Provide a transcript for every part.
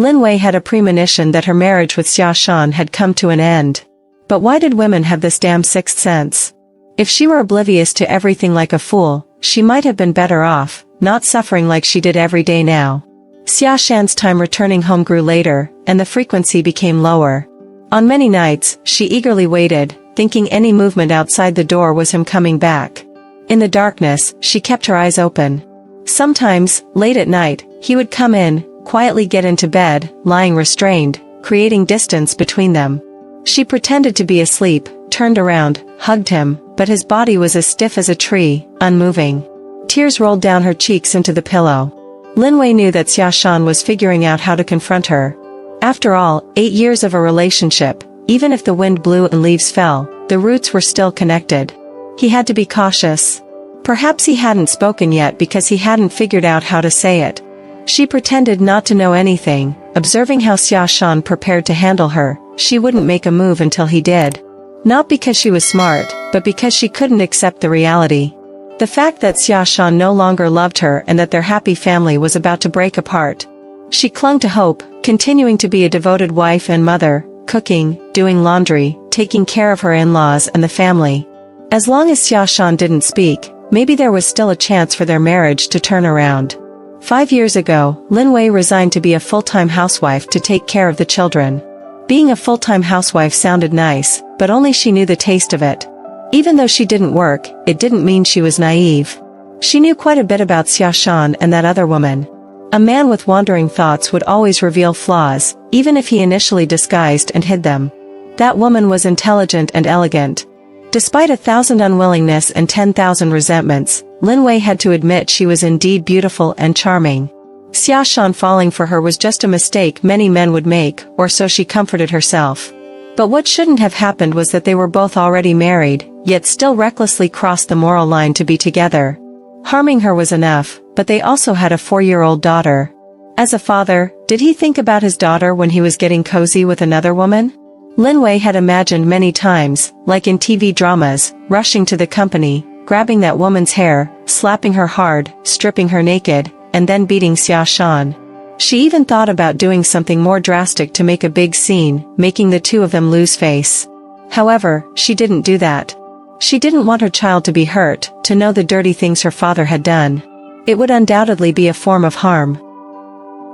Lin Wei had a premonition that her marriage with Xia Shan had come to an end. But why did women have this damn sixth sense? If she were oblivious to everything like a fool, she might have been better off, not suffering like she did every day now. Xia Shan's time returning home grew later, and the frequency became lower. On many nights, she eagerly waited, thinking any movement outside the door was him coming back. In the darkness, she kept her eyes open. Sometimes, late at night, he would come in, quietly get into bed, lying restrained, creating distance between them. She pretended to be asleep, turned around, hugged him, but his body was as stiff as a tree, unmoving. Tears rolled down her cheeks into the pillow. Lin Wei knew that Xia Shan was figuring out how to confront her. After all, 8 years of a relationship, even if the wind blew and leaves fell, the roots were still connected. He had to be cautious. Perhaps he hadn't spoken yet because he hadn't figured out how to say it. She pretended not to know anything, observing how Xia Shan prepared to handle her. She wouldn't make a move until he did. Not because she was smart, but because she couldn't accept the reality. The fact that Xia Shan no longer loved her and that their happy family was about to break apart. She clung to hope, continuing to be a devoted wife and mother, cooking, doing laundry, taking care of her in-laws and the family. As long as Xia Shan didn't speak, maybe there was still a chance for their marriage to turn around. 5 years ago, Lin Wei resigned to be a full-time housewife to take care of the children. Being a full-time housewife sounded nice, but only she knew the taste of it. Even though she didn't work, it didn't mean she was naive. She knew quite a bit about Xia Shan and that other woman. A man with wandering thoughts would always reveal flaws, even if he initially disguised and hid them. That woman was intelligent and elegant. Despite 1,000 unwillingness and 10,000 resentments, Lin Wei had to admit she was indeed beautiful and charming. Xia Shan falling for her was just a mistake many men would make, or so she comforted herself. But what shouldn't have happened was that they were both already married, yet still recklessly crossed the moral line to be together. Harming her was enough, but they also had a 4-year-old daughter. As a father, did he think about his daughter when he was getting cozy with another woman? Lin Wei had imagined many times, like in TV dramas, rushing to the company, grabbing that woman's hair, slapping her hard, stripping her naked, and then beating Xia Shan. She even thought about doing something more drastic to make a big scene, making the two of them lose face. However, she didn't do that. She didn't want her child to be hurt, to know the dirty things her father had done. It would undoubtedly be a form of harm.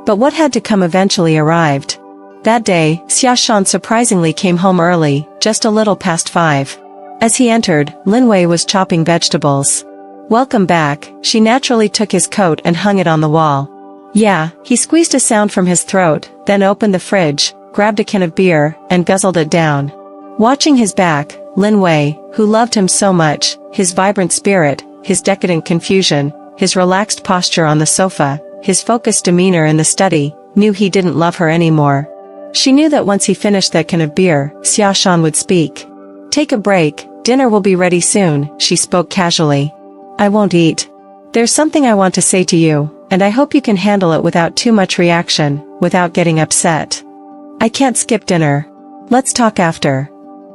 But what had to come eventually arrived. That day, Xia Shan surprisingly came home early, just a little past 5. As he entered, Lin Wei was chopping vegetables. "Welcome back," she naturally took his coat and hung it on the wall. "Yeah," he squeezed a sound from his throat, then opened the fridge, grabbed a can of beer, and guzzled it down. Watching his back, Lin Wei, who loved him so much, his vibrant spirit, his decadent confusion, his relaxed posture on the sofa, his focused demeanor in the study, knew he didn't love her anymore. She knew that once he finished that can of beer, Xia Shan would speak. "Take a break, dinner will be ready soon," she spoke casually. "I won't eat. There's something I want to say to you, and I hope you can handle it without too much reaction, without getting upset. I can't skip dinner. Let's talk after."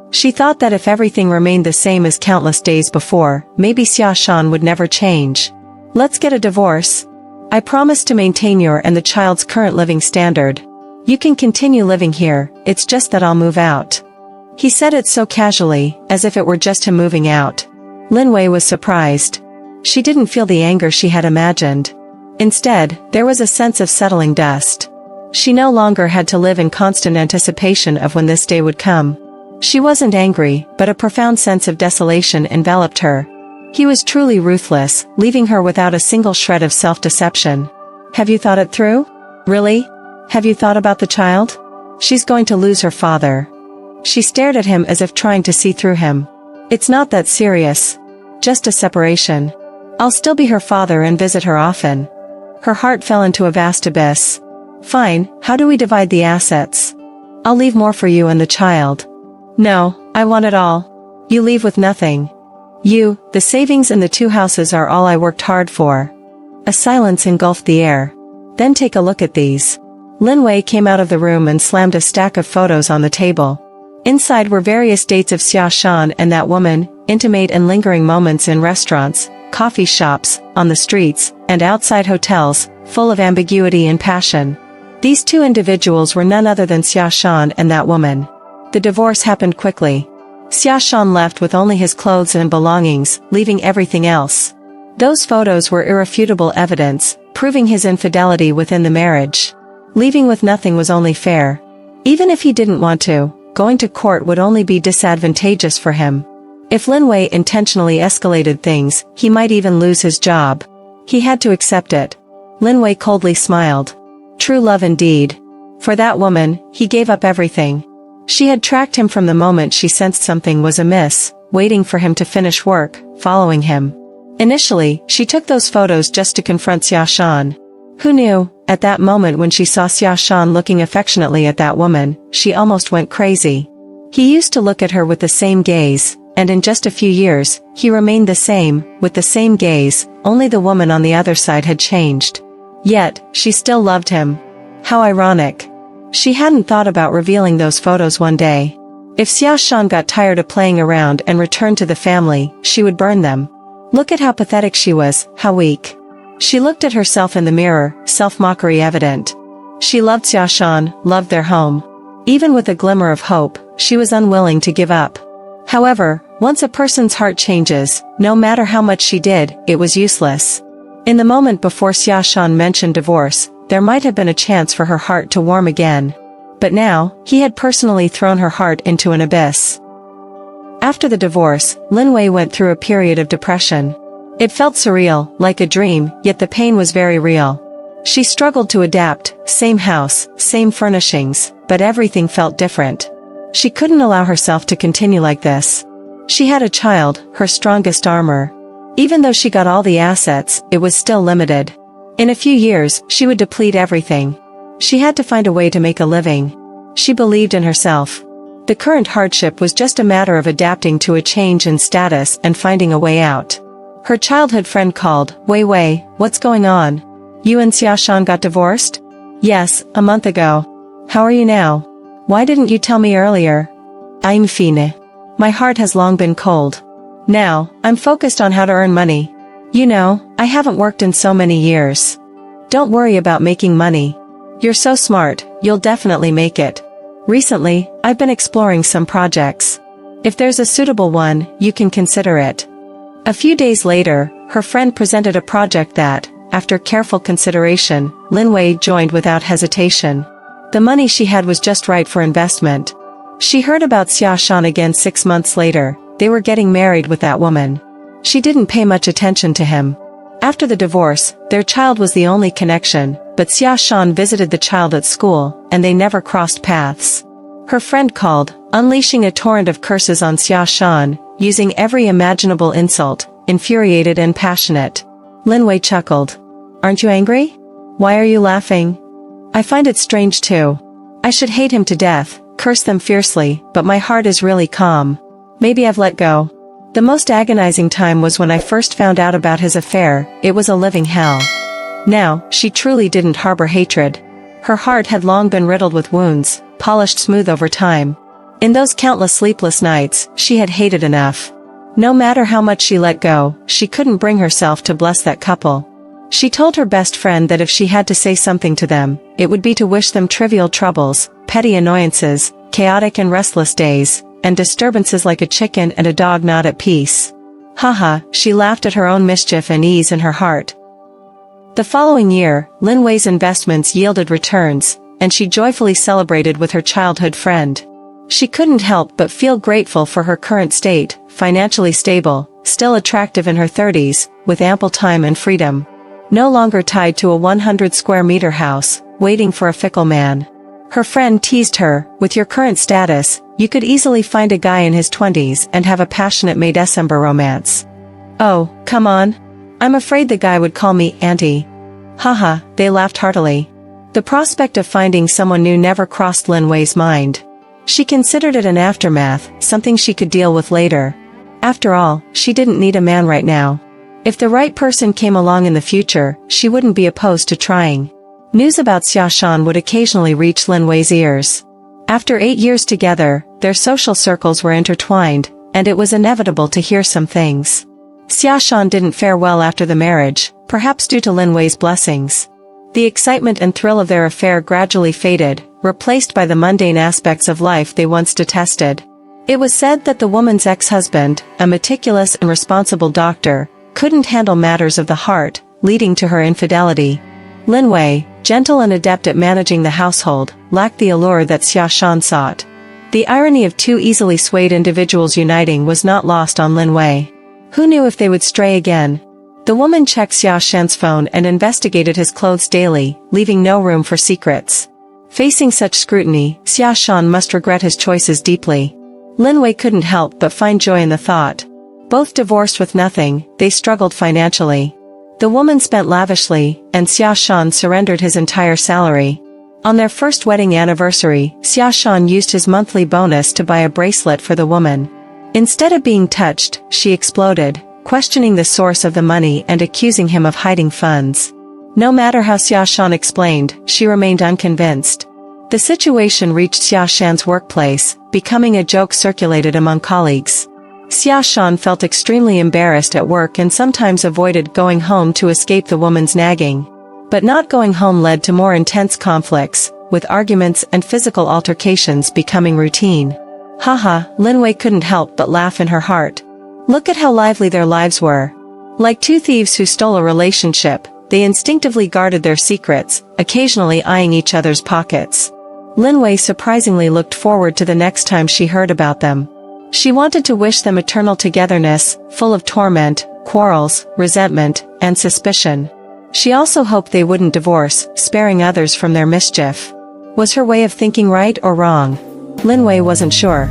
She thought that if everything remained the same as countless days before, maybe Xia Shan would never change. "Let's get a divorce. I promise to maintain your and the child's current living standard. You can continue living here, it's just that I'll move out." He said it so casually, as if it were just him moving out. Lin Wei was surprised. She didn't feel the anger she had imagined. Instead, there was a sense of settling dust. She no longer had to live in constant anticipation of when this day would come. She wasn't angry, but a profound sense of desolation enveloped her. He was truly ruthless, leaving her without a single shred of self-deception. "Have you thought it through? Really? Have you thought about the child? She's going to lose her father." She stared at him as if trying to see through him. "It's not that serious. Just a separation. I'll still be her father and visit her often." Her heart fell into a vast abyss. "Fine, how do we divide the assets? I'll leave more for you and the child." "No, I want it all. You leave with nothing. You, the savings and the 2 houses are all I worked hard for." A silence engulfed the air. "Then take a look at these." Lin Wei came out of the room and slammed a stack of photos on the table. Inside were various dates of Xia Shan and that woman, intimate and lingering moments in restaurants, coffee shops, on the streets, and outside hotels, full of ambiguity and passion. These two individuals were none other than Xia Shan and that woman. The divorce happened quickly. Xia Shan left with only his clothes and belongings, leaving everything else. Those photos were irrefutable evidence, proving his infidelity within the marriage. Leaving with nothing was only fair. Even if he didn't want to, going to court would only be disadvantageous for him. If Lin Wei intentionally escalated things, he might even lose his job. He had to accept it. Lin Wei coldly smiled. True love indeed. For that woman, he gave up everything. She had tracked him from the moment she sensed something was amiss, waiting for him to finish work, following him. Initially, she took those photos just to confront Xia Shan. Who knew, at that moment when she saw Xia Shan looking affectionately at that woman, she almost went crazy. He used to look at her with the same gaze, and in just a few years, he remained the same, with the same gaze, only the woman on the other side had changed. Yet, she still loved him. How ironic. She hadn't thought about revealing those photos one day. If Xia Shan got tired of playing around and returned to the family, she would burn them. Look at how pathetic she was, how weak. She looked at herself in the mirror, self-mockery evident. She loved Xia Shan, loved their home. Even with a glimmer of hope, she was unwilling to give up. However, once a person's heart changes, no matter how much she did, it was useless. In the moment before Xia Shan mentioned divorce, there might have been a chance for her heart to warm again. But now, he had personally thrown her heart into an abyss. After the divorce, Lin Wei went through a period of depression. It felt surreal, like a dream, yet the pain was very real. She struggled to adapt, same house, same furnishings, but everything felt different. She couldn't allow herself to continue like this. She had a child, her strongest armor. Even though she got all the assets, it was still limited. In a few years, she would deplete everything. She had to find a way to make a living. She believed in herself. The current hardship was just a matter of adapting to a change in status and finding a way out. Her childhood friend called. Wei Wei, what's going on? You and Xia Shan got divorced? Yes, a month ago. How are you now? Why didn't you tell me earlier? I'm fine. My heart has long been cold. Now, I'm focused on how to earn money. You know, I haven't worked in so many years. Don't worry about making money. You're so smart, you'll definitely make it. Recently, I've been exploring some projects. If there's a suitable one, you can consider it. A few days later, her friend presented a project that, after careful consideration, Lin Wei joined without hesitation. The money she had was just right for investment. She heard about Xia Shan again 6 months later. They were getting married with that woman. She didn't pay much attention to him. After the divorce, their child was the only connection, but Xia Shan visited the child at school, and they never crossed paths. Her friend called, unleashing a torrent of curses on Xia Shan, using every imaginable insult, infuriated and passionate. Lin Wei chuckled. Aren't you angry? Why are you laughing? I find it strange too. I should hate him to death, curse them fiercely, but my heart is really calm. Maybe I've let go. The most agonizing time was when I first found out about his affair. It was a living hell. Now, she truly didn't harbor hatred. Her heart had long been riddled with wounds, polished smooth over time. In those countless sleepless nights, she had hated enough. No matter how much she let go, she couldn't bring herself to bless that couple. She told her best friend that if she had to say something to them, it would be to wish them trivial troubles, petty annoyances, chaotic and restless days, and disturbances like a chicken and a dog not at peace. Haha, she laughed at her own mischief and ease in her heart. The following year, Lin Wei's investments yielded returns, and she joyfully celebrated with her childhood friend. She couldn't help but feel grateful for her current state, financially stable, still attractive in her 30s, with ample time and freedom. No longer tied to a 100 square meter house, waiting for a fickle man. Her friend teased her, with your current status, you could easily find a guy in his 20s and have a passionate May-December romance. Oh, come on. I'm afraid the guy would call me auntie. Haha, they laughed heartily. The prospect of finding someone new never crossed Lin Wei's mind. She considered it an aftermath, something she could deal with later. After all, she didn't need a man right now. If the right person came along in the future, she wouldn't be opposed to trying. News about Xia Shan would occasionally reach Lin Wei's ears. After 8 years together, their social circles were intertwined, and it was inevitable to hear some things. Xia Shan didn't fare well after the marriage, perhaps due to Lin Wei's blessings. The excitement and thrill of their affair gradually faded, replaced by the mundane aspects of life they once detested. It was said that the woman's ex-husband, a meticulous and responsible doctor, couldn't handle matters of the heart, leading to her infidelity. Lin Wei, gentle and adept at managing the household, lacked the allure that Xia Shan sought. The irony of two easily swayed individuals uniting was not lost on Lin Wei. Who knew if they would stray again? The woman checked Xia Shan's phone and investigated his clothes daily, leaving no room for secrets. Facing such scrutiny, Xia Shan must regret his choices deeply. Lin Wei couldn't help but find joy in the thought. Both divorced with nothing, they struggled financially. The woman spent lavishly, and Xia Shan surrendered his entire salary. On their first wedding anniversary, Xia Shan used his monthly bonus to buy a bracelet for the woman. Instead of being touched, she exploded, questioning the source of the money and accusing him of hiding funds. No matter how Xia Shan explained, she remained unconvinced. The situation reached Xia Shan's workplace, becoming a joke circulated among colleagues. Xia Shan felt extremely embarrassed at work and sometimes avoided going home to escape the woman's nagging. But not going home led to more intense conflicts, with arguments and physical altercations becoming routine. Haha, Lin Wei couldn't help but laugh in her heart. Look at how lively their lives were. Like two thieves who stole a relationship, they instinctively guarded their secrets, occasionally eyeing each other's pockets. Lin Wei surprisingly looked forward to the next time she heard about them. She wanted to wish them eternal togetherness, full of torment, quarrels, resentment, and suspicion. She also hoped they wouldn't divorce, sparing others from their mischief. Was her way of thinking right or wrong? Lin Wei wasn't sure.